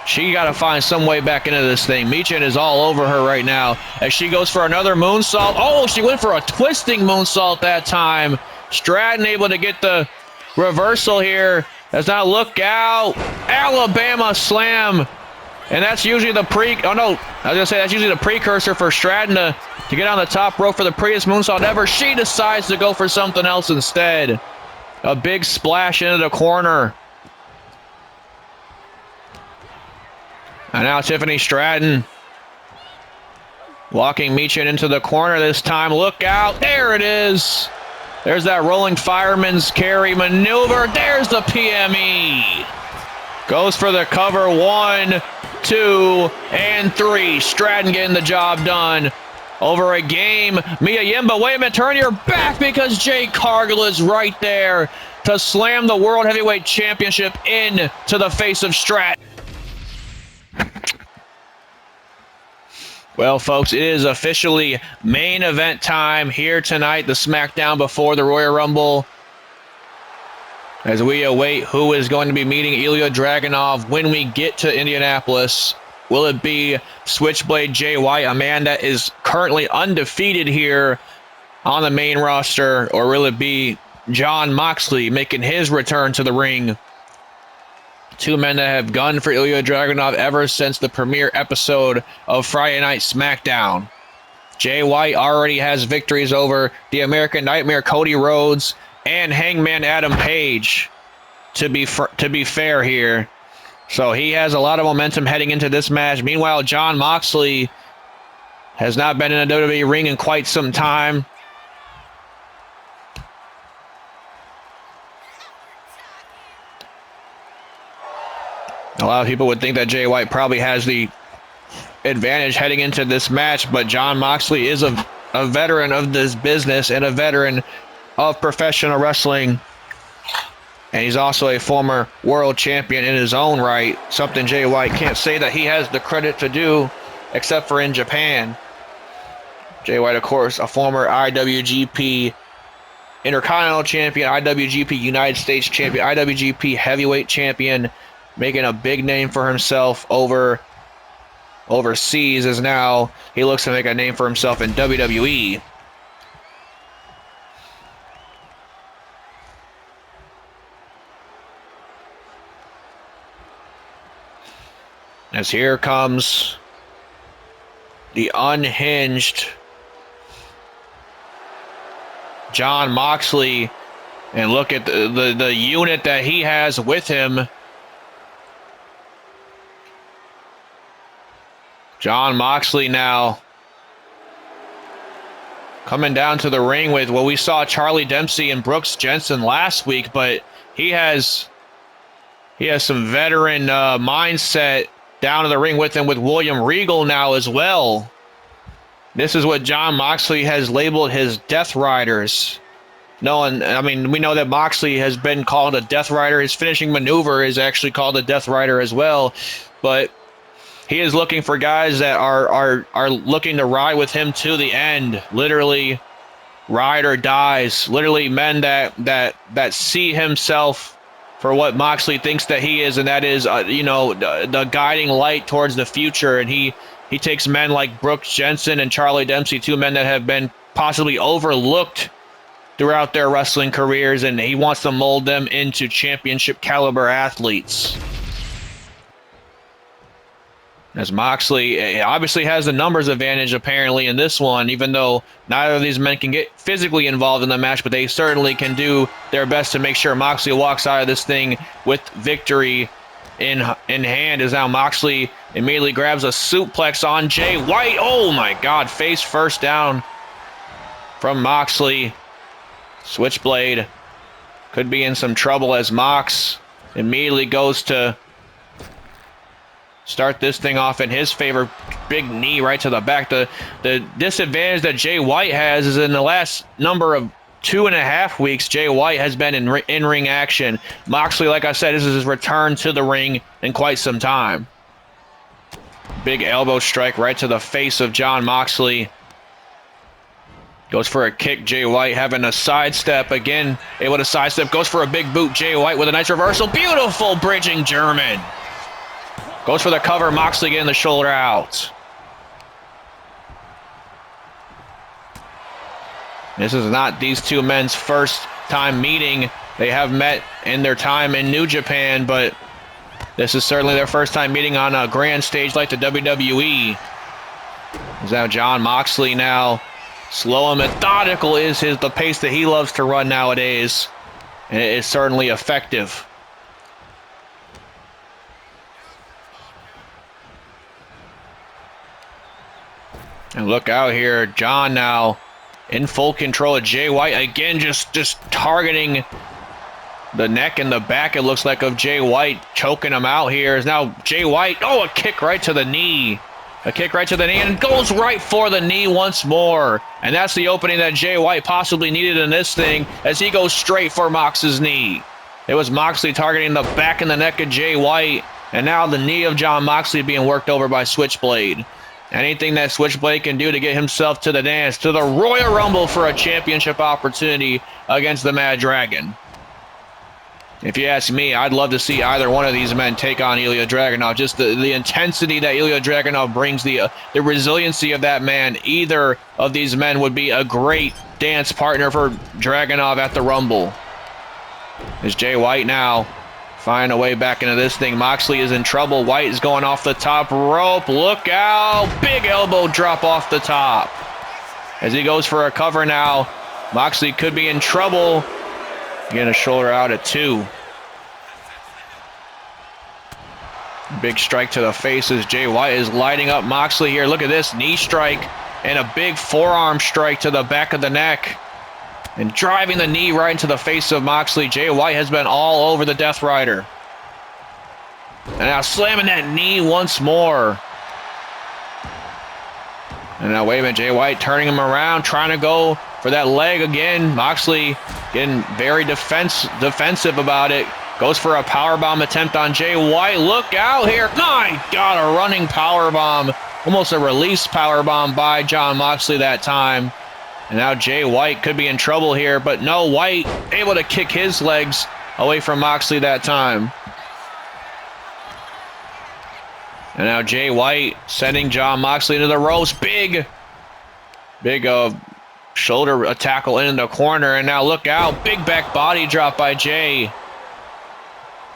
she got to find some way back into this thing. Michin is all over her right now as she goes for another moonsault. Oh, she went for a twisting moonsault that time. Stratton able to get the reversal here. That's not look out. Alabama slam. And that's usually the that's usually the precursor for Stratton to get on the top rope for the prettiest moonsault ever. She decides to go for something else instead. A big splash into the corner. And now Tiffany Stratton walking Michin into the corner this time. Look out. There it is. There's that rolling fireman's carry maneuver. There's the PME. Goes for the cover. 1, 2, and 3. Stratton getting the job done. Over a game. Mia Yimba, wait a minute. Turn your back because Jade Cargill is right there to slam the World Heavyweight Championship into the face of Stratton. Well, folks, it is officially main event time here tonight, the SmackDown before the Royal Rumble. As we await who is going to be meeting Ilya Dragunov when we get to Indianapolis. Will it be Switchblade Jay White, a man that is currently undefeated here on the main roster, or will it be Jon Moxley making his return to the ring? Two men that have gunned for Ilya Dragunov ever since the premiere episode of Friday Night SmackDown. Jay White already has victories over the American Nightmare Cody Rhodes and Hangman Adam Page, to be fair here. So he has a lot of momentum heading into this match. Meanwhile, Jon Moxley has not been in a WWE ring in quite some time. A lot of people would think that Jay White probably has the advantage heading into this match, but Jon Moxley is a veteran of this business and a veteran of professional wrestling. And he's also a former world champion in his own right, something Jay White can't say that he has the credit to do, except for in Japan. Jay White, of course, a former IWGP Intercontinental Champion, IWGP United States Champion, IWGP Heavyweight Champion, making a big name for himself overseas, as now he looks to make a name for himself in WWE. As here comes the unhinged Jon Moxley, and look at the unit that he has with him. Jon Moxley now coming down to the ring with, well, we saw Charlie Dempsey and Brooks Jensen last week, but he has some veteran mindset down to the ring with him with William Regal now as well. This is what Jon Moxley has labeled his Death Riders. We know that Moxley has been called a Death Rider. His finishing maneuver is actually called a Death Rider as well, but He is looking for guys that are looking to ride with him to the end. Literally, ride or dies. Literally, men that see himself for what Moxley thinks that he is, and that is, the guiding light towards the future. And he takes men like Brooks Jensen and Charlie Dempsey, two men that have been possibly overlooked throughout their wrestling careers, and he wants to mold them into championship caliber athletes. As Moxley obviously has the numbers advantage apparently in this one, even though neither of these men can get physically involved in the match, but they certainly can do their best to make sure Moxley walks out of this thing with victory in hand. As now Moxley immediately grabs a suplex on Jay White. Oh my God, face first down from Moxley. Switchblade could be in some trouble as Mox immediately goes to start this thing off in his favor. Big knee right to the back. The disadvantage that Jay White has is in the last number of 2.5 weeks, Jay White has been in in-ring action. Moxley, like I said, this is his return to the ring in quite some time. Big elbow strike right to the face of Jon Moxley. Goes for a kick. Jay White having a sidestep again. Able to sidestep. Goes for a big boot. Jay White with a nice reversal. Beautiful bridging German. Goes for the cover. Moxley getting the shoulder out. This is not these two men's first time meeting. They have met in their time in New Japan, but this is certainly their first time meeting on a grand stage like the WWE. Is now Jon Moxley now. Slow and methodical is the pace that he loves to run nowadays. And it is certainly effective. And look out here, Jon now in full control of Jay White. Again, just targeting the neck and the back, it looks like, of Jay White, choking him out here. Is now Jay White. Oh, a kick right to the knee. A kick right to the knee, and goes right for the knee once more. And that's the opening that Jay White possibly needed in this thing, as he goes straight for Mox's knee. It was Moxley targeting the back and the neck of Jay White, and now the knee of Jon Moxley being worked over by Switchblade. Anything that Switchblade can do to get himself to the dance, to the Royal Rumble for a championship opportunity against the Mad Dragon. If you ask me, I'd love to see either one of these men take on Ilya Dragunov. Just the intensity that Ilya Dragunov brings, the resiliency of that man. Either of these men would be a great dance partner for Dragunov at the Rumble. There's Jay White now. Find a way back into this thing. Moxley is in trouble. White is going off the top rope. Look out. Big elbow drop off the top. As he goes for a cover now, Moxley could be in trouble. Getting a shoulder out at 2. Big strike to the face as Jay White is lighting up Moxley here. Look at this knee strike and a big forearm strike to the back of the neck. And driving the knee right into the face of Moxley. Jay White has been all over the Death Rider. And now slamming that knee once more. And now, wait a minute, Jay White turning him around, trying to go for that leg again. Moxley getting very defensive about it. Goes for a powerbomb attempt on Jay White. Look out here. My God, a running powerbomb. Almost a release powerbomb by Jon Moxley that time. And now Jay White could be in trouble here, but no, White able to kick his legs away from Moxley that time. And now Jay White sending Jon Moxley into the ropes. Big shoulder tackle in the corner. And now look out. Big back body drop by Jay.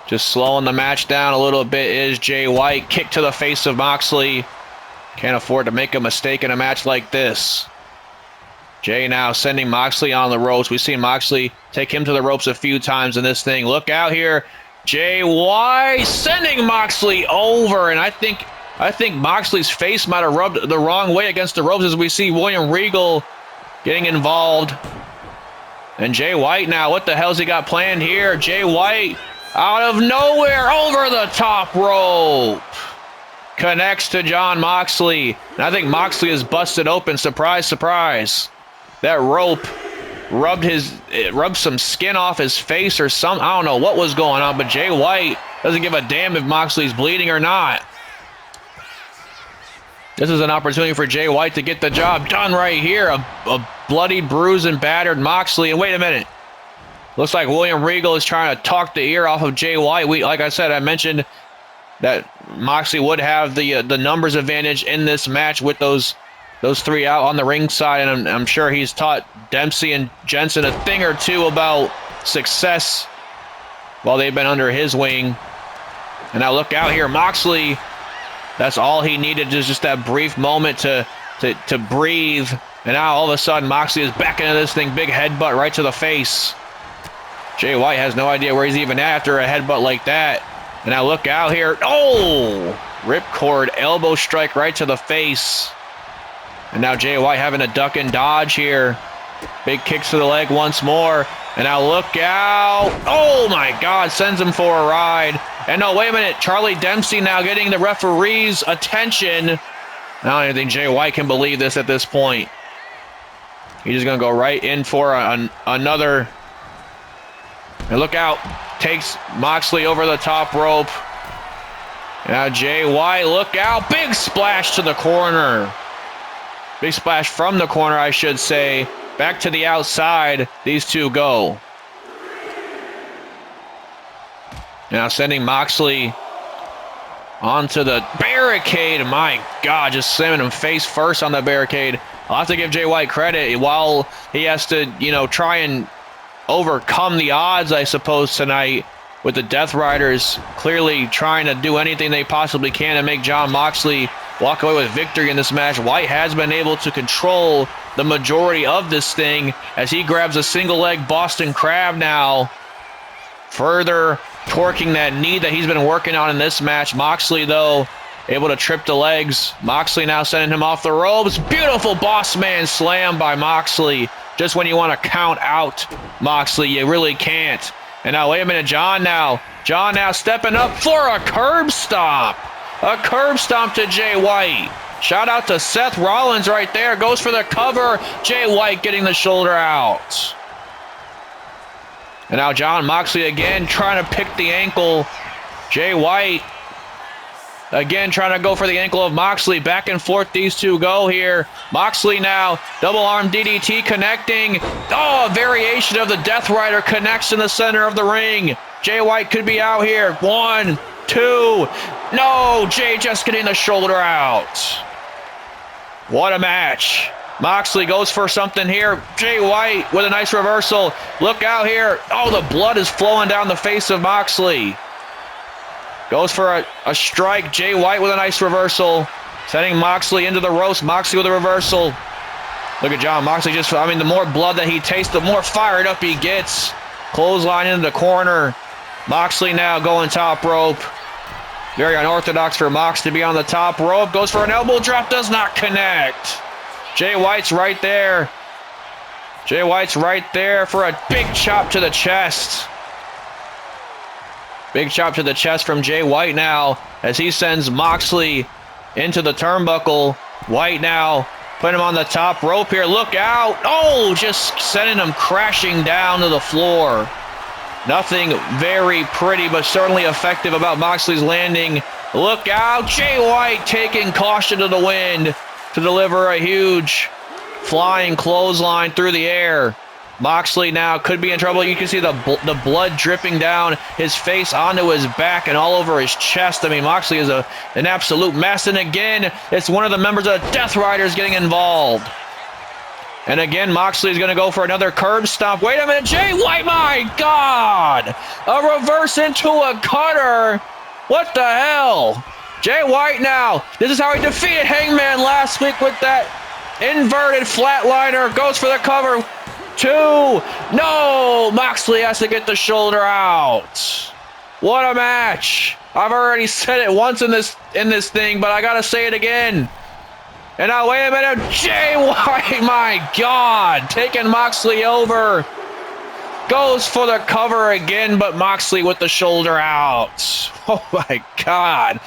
Just slowing the match down a little bit is Jay White. Kick to the face of Moxley. Can't afford to make a mistake in a match like this. Jay now sending Moxley on the ropes. We've seen Moxley take him to the ropes a few times in this thing. Look out here. Jay White sending Moxley over. And I think Moxley's face might have rubbed the wrong way against the ropes as we see William Regal getting involved. And Jay White now, what the hell's he got planned here? Jay White out of nowhere over the top rope. Connects to Jon Moxley. And I think Moxley is busted open. Surprise, surprise. That rope rubbed some skin off his face or something. I don't know what was going on, but Jay White doesn't give a damn if Moxley's bleeding or not. This is an opportunity for Jay White to get the job done right here. A bloodied, bruised, and battered Moxley. And wait a minute. Looks like William Regal is trying to talk the ear off of Jay White. Like I said, I mentioned that Moxley would have the numbers advantage in this match with those three out on the ring side, and I'm sure he's taught Dempsey and Jensen a thing or two about success while they've been under his wing. And now look out here, Moxley. That's all he needed, is just that brief moment to breathe. And now all of a sudden, Moxley is back into this thing. Big headbutt right to the face. Jay White has no idea where he's even at after a headbutt like that. And now look out here. Oh! Ripcord elbow strike right to the face. And now Jay White having a duck and dodge here. Big kicks to the leg once more. And now look out. Oh my God, sends him for a ride. And no, wait a minute. Charlie Dempsey now getting the referee's attention. I don't even think Jay White can believe this at this point. He's just going to go right in for another. And look out. Takes Moxley over the top rope. Now Jay White, look out. Big splash to the corner. Big splash from the corner, I should say. Back to the outside. These two go. Now sending Moxley onto the barricade. My God, just slamming him face first on the barricade. I'll have to give Jay White credit. While he has to, try and overcome the odds, I suppose, tonight with the Death Riders clearly trying to do anything they possibly can to make Jon Moxley walk away with victory in this match. White has been able to control the majority of this thing as he grabs a single leg Boston Crab now, further torquing that knee that he's been working on in this match. Moxley, though, able to trip the legs. Moxley now sending him off the ropes. Beautiful boss man slam by Moxley. Just when you want to count out Moxley, you really can't. And now, wait a minute, Jon now stepping up for a curb stomp. A curb stomp to Jay White. Shout out to Seth Rollins right there. Goes for the cover. Jay White getting the shoulder out. And now Jon Moxley again trying to pick the ankle. Jay White again trying to go for the ankle of Moxley. Back and forth these two go here. Moxley now, double arm DDT connecting. Oh, a variation of the Death Rider connects in the center of the ring. Jay White could be out here. 1, 2. No, Jay just getting the shoulder out. What a match. Moxley goes for something here. Jay White with a nice reversal. Look out here. Oh, the blood is flowing down the face of Moxley. Goes for a strike. Jay White with a nice reversal. Sending Moxley into the roast. Moxley with a reversal. Look at Jon Moxley. The more blood that he tastes, the more fired up he gets. Clothesline into the corner. Moxley now going top rope. Very unorthodox for Mox to be on the top rope. Goes for an elbow drop. Does not connect. Jay White's right there. Jay White's right there for a big chop to the chest. Big chop to the chest from Jay White now as he sends Moxley into the turnbuckle. White now putting him on the top rope here. Look out. Oh, just sending him crashing down to the floor. Nothing very pretty, but certainly effective about Moxley's landing. Look out. Jay White taking caution to the wind to deliver a huge flying clothesline through the air. Moxley now could be in trouble. You can see the blood dripping down his face onto his back and all over his chest. I mean, Moxley is an absolute mess. And again, it's one of the members of the Death Riders getting involved. And again, Moxley is going to go for another curb stomp. Wait a minute, Jay White, my God! A reverse into a cutter. What the hell? Jay White now. This is how he defeated Hangman last week with that inverted flatliner. Goes for the cover. 2. No! Moxley has to get the shoulder out. What a match. I've already said it once in this thing, but I got to say it again. And now, wait a minute. Jay White, my God. Taking Moxley over. Goes for the cover again, but Moxley with the shoulder out. Oh, my God.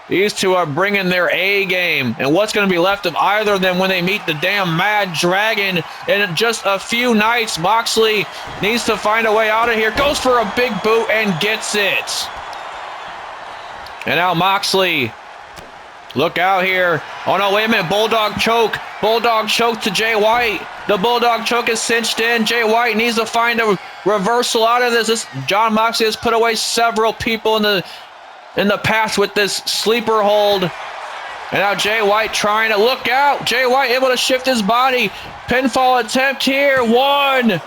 These two are bringing their A game. And what's going to be left of either of them when they meet the damn Mad Dragon in just a few nights? Moxley needs to find a way out of here. Goes for a big boot and gets it. And now Moxley Look out here. Oh, no, wait a minute. Bulldog choke. Bulldog choke to Jay White. The Bulldog choke is cinched in. Jay White needs to find a reversal out of this. Jon Moxley has put away several people in the past with this sleeper hold. And now Jay White trying to look out. Jay White able to shift his body. Pinfall attempt here. 1, 2.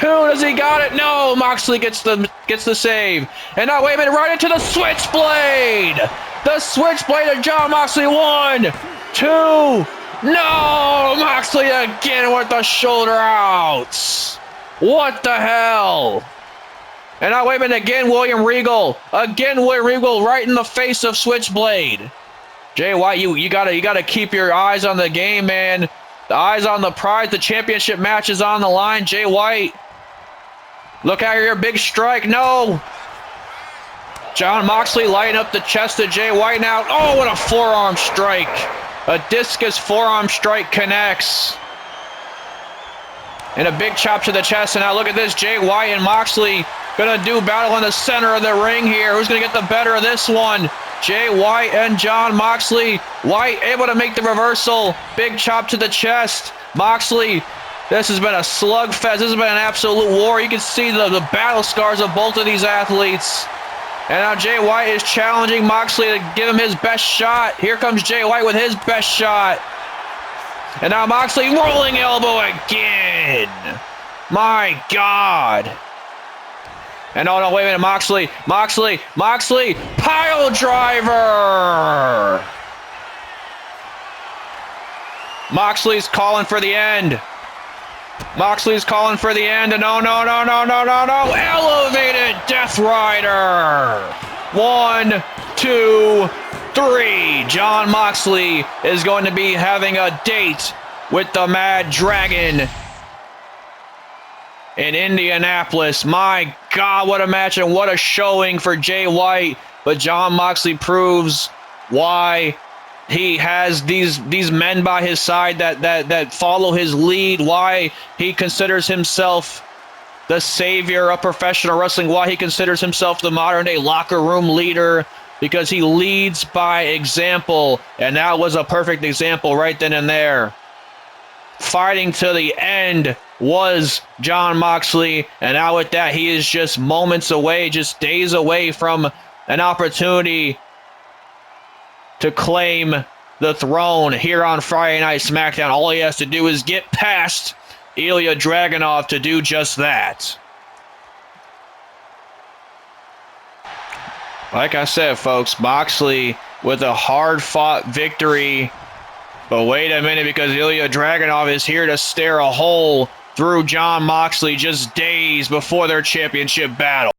Does he got it? No. Moxley gets the save. And now, wait a minute. Right into the switchblade. The switchblade of Jon Moxley. 1, 2. No. Moxley again with the shoulder outs. What the hell? And now, wait a minute. Again, William Regal. Again, William Regal right in the face of Switchblade. Jay White, you gotta keep your eyes on the game, man. The eyes on the prize. The championship match is on the line. Jay White. Look out here, big strike. No. Jon Moxley lighting up the chest of Jay White now. Oh, what a forearm strike. A discus forearm strike connects. And a big chop to the chest. And now look at this. Jay White and Moxley gonna do battle in the center of the ring here. Who's gonna get the better of this one? Jay White and Jon Moxley. White able to make the reversal. Big chop to the chest. Moxley, this has been a slugfest. This has been an absolute war. You can see the battle scars of both of these athletes. And now Jay White is challenging Moxley to give him his best shot. Here comes Jay White with his best shot. And now Moxley rolling elbow again. My God. And oh no, wait a minute, Moxley, pile driver! Moxley's calling for the end. And no. Elevated Death Rider. 1, 2, 3. Jon Moxley is going to be having a date with the Mad Dragon in Indianapolis. My God, what a match and what a showing for Jay White. But Jon Moxley proves why he has these men by his side that follow his lead, why he considers himself the savior of professional wrestling, why he considers himself the modern-day locker room leader, because he leads by example, and that was a perfect example right then and there. Fighting to the end was Jon Moxley, and now with that, he is just moments away, just days away from an opportunity to claim the throne here on Friday Night SmackDown. All he has to do is get past Ilya Dragunov to do just that. Like I said, folks, Moxley with a hard-fought victory. But wait a minute, because Ilya Dragunov is here to stare a hole through Jon Moxley just days before their championship battle.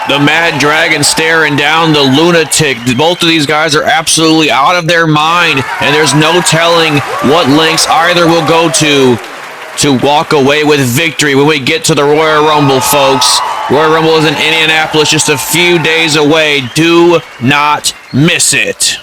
The Mad Dragon staring down the lunatic. Both of these guys are absolutely out of their mind, and there's no telling what lengths either will go to walk away with victory when we get to the Royal Rumble, folks. Royal Rumble is in Indianapolis, just a few days away. Do not miss it.